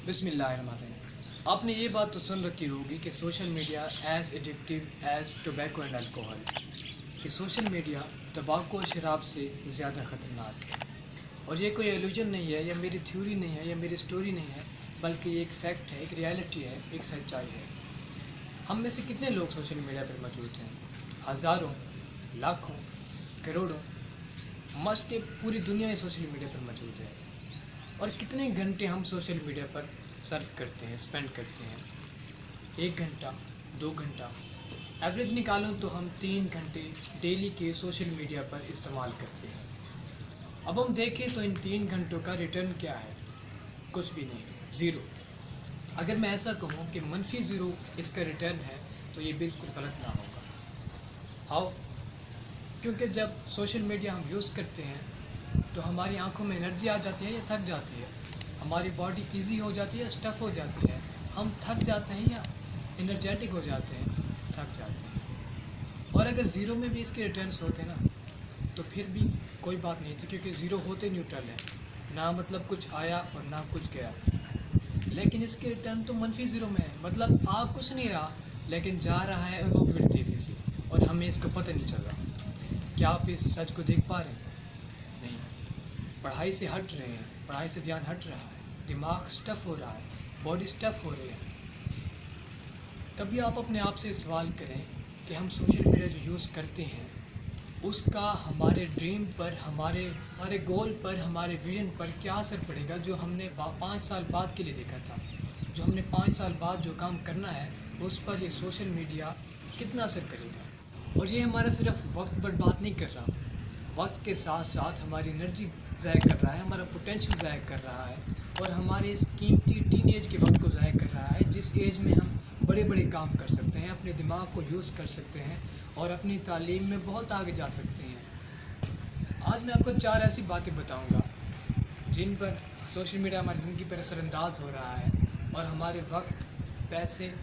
बिस्मिल्लाहिर्रहमानिर्रहीम। आपने ये बात तो सुन रखी होगी कि social media as addictive as tobacco and alcohol, कि सोशल मीडिया तंबाकू और शराब से ज़्यादा ख़तरनाक है। और ये कोई एलूजन नहीं है, या मेरी थ्योरी नहीं है, या मेरी स्टोरी नहीं है, बल्कि ये एक फ़ैक्ट है, एक रियलिटी है, एक सच्चाई है। हम में से कितने लोग सोशल मीडिया पर मौजूद हैं? हज़ारों, लाखों, करोड़ों। मस्ट के पूरी दुनिया ही सोशल मीडिया पर मौजूद है। और कितने घंटे हम सोशल मीडिया पर सर्फ करते हैं, स्पेंड करते हैं? 1 घंटा, 2 घंटा, एवरेज निकालो तो हम 3 घंटे डेली के सोशल मीडिया पर इस्तेमाल करते हैं। अब हम देखें तो इन 3 घंटों का रिटर्न क्या है? कुछ भी नहीं, ज़ीरो। अगर मैं ऐसा कहूँ कि मनफी ज़ीरो इसका रिटर्न है, तो ये बिल्कुल गलत ना होगा। हाउ? क्योंकि जब सोशल मीडिया हम यूज़ करते हैं तो हमारी आंखों में एनर्जी आ जाती है या थक जाती है, हमारी बॉडी इजी हो जाती है या स्टफ़ हो जाती है, हम थक जाते हैं या एनर्जेटिक हो जाते हैं, थक जाते हैं। और अगर ज़ीरो में भी इसके रिटर्न्स होते ना, तो फिर भी कोई बात नहीं थी, क्योंकि ज़ीरो होते न्यूट्रल है, ना मतलब कुछ आया और ना कुछ गया। लेकिन इसके रिटर्न तो मनफी ज़ीरो में है, मतलब आ कुछ नहीं रहा, लेकिन जा रहा है वो भी बड़ी तेज़ी से, और हमें इसका पता नहीं चल रहा। क्या आप इस सच को देख पा रहे हैं? नहीं। पढ़ाई से हट रहे हैं, पढ़ाई से ध्यान हट रहा है, दिमाग स्टफ़ हो रहा है, बॉडी स्टफ़ हो रही है। कभी आप अपने आप से सवाल करें कि हम सोशल मीडिया जो यूज़ करते हैं उसका हमारे ड्रीम पर, हमारे गोल पर, हमारे विजन पर क्या असर पड़ेगा? जो हमने 5 साल बाद के लिए देखा था, जो हमने 5 साल बाद जो काम करना है, उस पर ये सोशल मीडिया कितना असर करेगा? और ये हमारा सिर्फ वक्त बर्बाद नहीं कर रहा, वक्त के साथ साथ हमारी एनर्जी ज़ाया कर रहा है, हमारा पोटेंशियल ज़ाया कर रहा है, और हमारे इस कीमती टीनेज के वक्त को ज़ाया कर रहा है, जिस एज में हम बड़े बड़े काम कर सकते हैं, अपने दिमाग को यूज़ कर सकते हैं और अपनी तालीम में बहुत आगे जा सकते हैं। आज मैं आपको 4 ऐसी बातें बताऊंगा जिन पर सोशल मीडिया हमारी ज़िंदगी पर असरअंदाज हो रहा है और हमारे वक्त, पैसे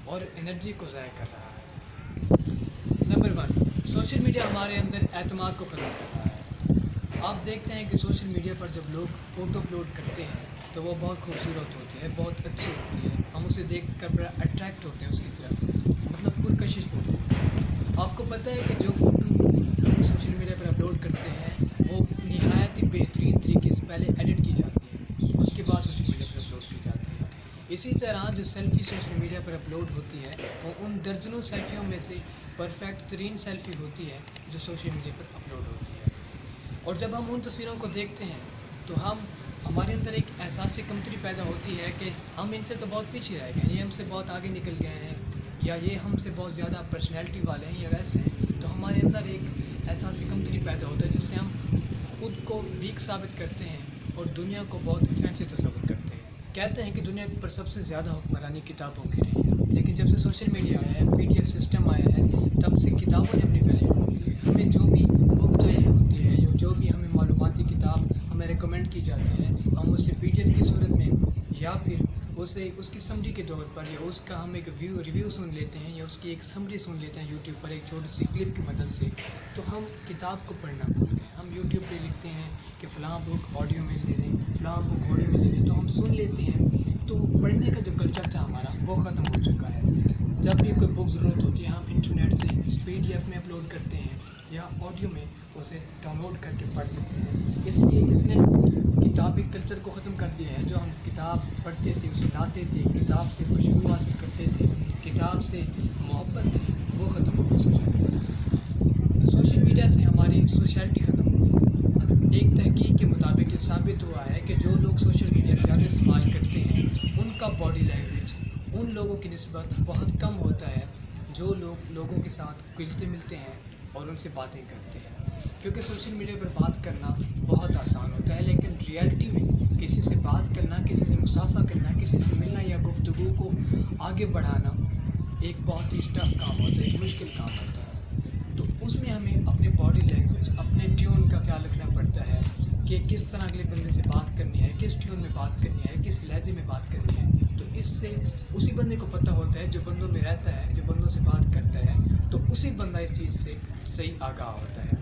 और एनर्जी को ज़ाया कर रहा है। नंबर 1, सोशल मीडिया हमारे अंदर एतमाद को ख़त्म कर रहा है। आप देखते हैं कि सोशल मीडिया पर जब लोग फ़ोटो अपलोड करते हैं तो वो बहुत खूबसूरत होती है, बहुत अच्छी होती है, हम उसे देख कर बड़ा अट्रैक्ट होते हैं उसकी तरफ, मतलब पुरकशिश फ़ोटो होती है। आपको पता है कि जो फ़ोटो लोग सोशल मीडिया पर अपलोड करते हैं वो निहायत ही बेहतरीन तरीके से पहले एडिट की जाती है, उसके बाद सोशल मीडिया पर अपलोड की जाती है। इसी तरह जो सेल्फ़ी सोशल मीडिया पर अपलोड होती है वो उन दर्जनों सेल्फ़ियों में से परफेक्ट तरीन सेल्फ़ी होती है जो सोशल मीडिया पर अपलोड होती है। और जब हम उन तस्वीरों को देखते हैं तो हमारे अंदर एक एहसास कमतरी पैदा होती है कि हम इनसे तो बहुत पीछे रह गए, ये हमसे बहुत आगे निकल गए हैं, या ये हमसे बहुत ज़्यादा पर्सनैलिटी वाले हैं या वैसे हैं। तो हमारे अंदर एक एहसास कमतरी पैदा होता है जिससे हम खुद को वीक साबित करते हैं और दुनिया को बहुत ऑफेंसिव तस्वीर करते हैं। कहते हैं कि दुनिया पर सबसे ज़्यादा हुक्मरानी किताबों की रही है, लेकिन जब से सोशल मीडिया आया है, PDF सिस्टम आया है, तब से किताबों ने अपनी वैल्यू खो दी है। हमें जो भी बुक चाहिए होती है, जो भी हमें मालूमाती किताब हमें रिकमेंड की जाती है, हम उसे PDF की सूरत में या फिर उसे उसकी समरी के तौर पर, या उसका हम एक रिव्यू सुन लेते हैं, या उसकी एक समरी सुन लेते हैं यूट्यूब पर एक छोटी सी क्लिप की मदद से, तो हम किताब को पढ़ना भूल गए। हम यूट्यूब पे लिखते हैं कि फ़लाँ बुक ऑडियो में ले लें, फ़लाँ बुक ऑडियो में ले लें, तो हम सुन लेते हैं। तो पढ़ने का जो कल्चर था हमारा वो ख़त्म हो चुका है। जब भी कोई बुक ज़रूरत होती है हम इंटरनेट से PDF में अपलोड करते हैं या ऑडियो में उसे डाउनलोड करके पढ़ सकते हैं। इसलिए इसने किताबी कल्चर को ख़त्म कर दिया है। जो हम किताब पढ़ते थे, उसे लाते थे, किताब से खुशबू हासिल करते थे, किताब से मोहब्बत थी, वो ख़त्म हो गई सोशल मीडिया से। सोशल मीडिया से हमारी सोशलिटी ख़त्म हो गई। एक तहकीक के मुताबिक ये साबित हुआ है कि जो लोग सोशल मीडिया ज़्यादा इस्तेमाल करते हैं उनका बॉडी लैंग्वेज उन लोगों की निस्बत बहुत कम होता है जो लोगों के साथ मिलते मिलते हैं और उनसे बातें करते हैं। क्योंकि सोशल मीडिया पर बात करना बहुत आसान होता है, लेकिन रियलिटी में किसी से बात करना, किसी से मुसाफा करना, किसी से मिलना या गुफ्तगू को आगे बढ़ाना एक बहुत ही टफ काम होता है, एक मुश्किल काम होता है। तो उसमें हमें अपने बॉडी लैंग्वेज, अपने ट्यून का ख्याल रखना पड़ता है कि किस तरह अगले बंदे से बात करनी है, किस ट्यून में बात करनी है, किस लहजे में बात करनी है। तो इससे उसी बंदे को पता होता है जो बंदों में रहता है, जो बंदों से बात करता है, तो उसी बंदा इस चीज़ से सही आगाह होता है।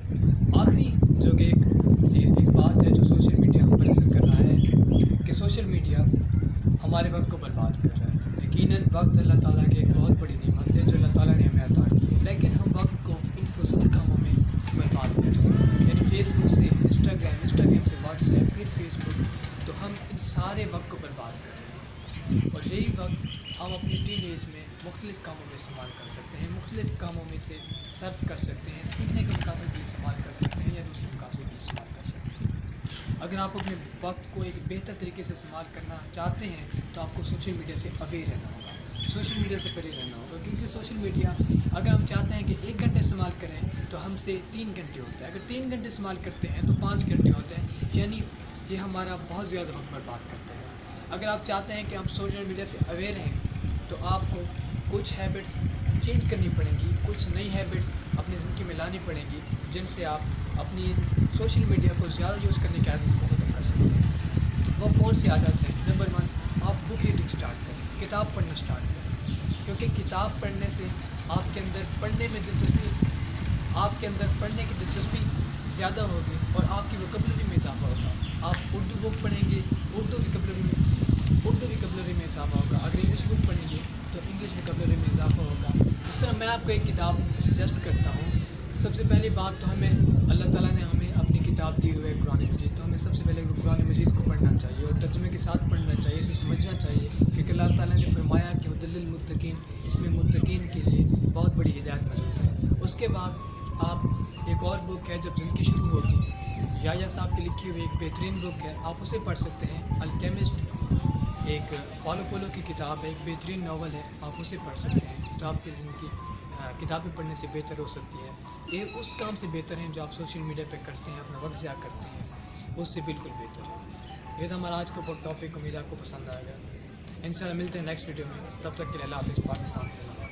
आखिरी जो कि एक बात है जो सोशल मीडिया हम पर असर कर रहा है कि सोशल मीडिया ہمارے وقت کو برباد کر رہا ہے۔ یقیناً وقت اللہ تعالیٰ کی ایک بہت بڑی نعمت ہے جو اللہ تعالیٰ نے ہمیں عطا کی ہے، لیکن ہم وقت کو ان فضول کاموں میں برباد کر رہے ہیں، یعنی فیس بک سے انسٹاگرام سے واٹس ایپ، پھر فیس بک، تو ہم ان سارے وقت کو برباد کر رہے ہیں، اور یہی وقت ہم اپنی ٹین ایج میں مختلف کاموں میں استعمال کر سکتے ہیں، مختلف کاموں میں سے صرف کر سکتے ہیں، سیکھنے کے مقاصد بھی استعمال کر سکتے ہیں یا دوسرے مقاصد بھی استعمال کر سکتے ہیں۔ اگر آپ اپنے وقت کو ایک بہتر طریقے سے استعمال کرنا چاہتے ہیں تو آپ کو سوشل میڈیا سے اویئر رہنا ہوگا، سوشل میڈیا سے پرے رہنا ہوگا، کیونکہ سوشل میڈیا اگر ہم چاہتے ہیں کہ 1 گھنٹے استعمال کریں تو ہم سے 3 گھنٹے ہوتا ہے، اگر 3 گھنٹے استعمال کرتے ہیں تو 5 گھنٹے ہوتے ہیں، یعنی یہ ہمارا بہت زیادہ وقت برباد کرتا ہے۔ اگر آپ چاہتے ہیں کہ ہم سوشل میڈیا سے اویئر رہیں تو آپ کو کچھ ہیبٹس چینج کرنی پڑیں گی، کچھ نئی ہیبٹس اپنی زندگی میں لانی پڑیں گی، جن سے آپ اپنی سوشل میڈیا کو زیادہ یوز کرنے کی عادت کو ختم کر سکتے ہیں۔ وہ کون سی عادت ہے؟ نمبر 1، آپ بک ریڈنگ سٹارٹ کریں، کتاب پڑھنا سٹارٹ کریں، کیونکہ کتاب پڑھنے سے آپ کے اندر پڑھنے کی دلچسپی زیادہ ہوگی اور آپ کی وکیبلری میں اضافہ ہوگا۔ آپ اردو بک پڑھیں گے، اردو وکیبلری میں اضافہ ہوگا، اگر انگلش بک پڑھیں گے تو انگلش وکیبلری میں اضافہ ہوگا۔ اس طرح میں آپ کو ایک کتاب سجیسٹ کرتا ہوں۔ سب سے پہلی بات تو ہمیں اللہ تعالیٰ نے ہمیں اپنی کتاب دی ہوئی ہے قرآن مجید، تو ہمیں سب سے پہلے قرآن مجید کو پڑھنا چاہیے اور ترجمے کے ساتھ پڑھنا چاہیے، اسے سمجھنا چاہیے، کیونکہ اللہ تعالیٰ نے فرمایا کہ ہدی للمتقین، اس میں متقین کے لیے بہت بڑی ہدایت موجود ہے۔ اس کے بعد آپ ایک اور بک ہے جب زندگی شروع ہوگی، یحییٰ صاحب کی لکھی ہوئی ایک بہترین بک ہے، آپ اسے پڑھ سکتے ہیں۔ الکیمسٹ ایک پالو پولو کی کتاب ہے، ایک بہترین ناول ہے، آپ اسے پڑھ سکتے ہیں، تو آپ کی زندگی کتابیں پڑھنے سے بہتر ہو سکتی ہے۔ یہ اس کام سے بہتر ہیں جو آپ سوشل میڈیا پہ کرتے ہیں، اپنا وقت ضائع کرتے ہیں، اس سے بالکل بہتر ہے۔ یہ تھا ہمارا آج کا ٹاپک، امید آپ کو پسند آئے گا۔ انشاءاللہ ملتے ہیں نیکسٹ ویڈیو میں، تب تک کے لیے اللہ حافظ، پاکستان زندہ باد۔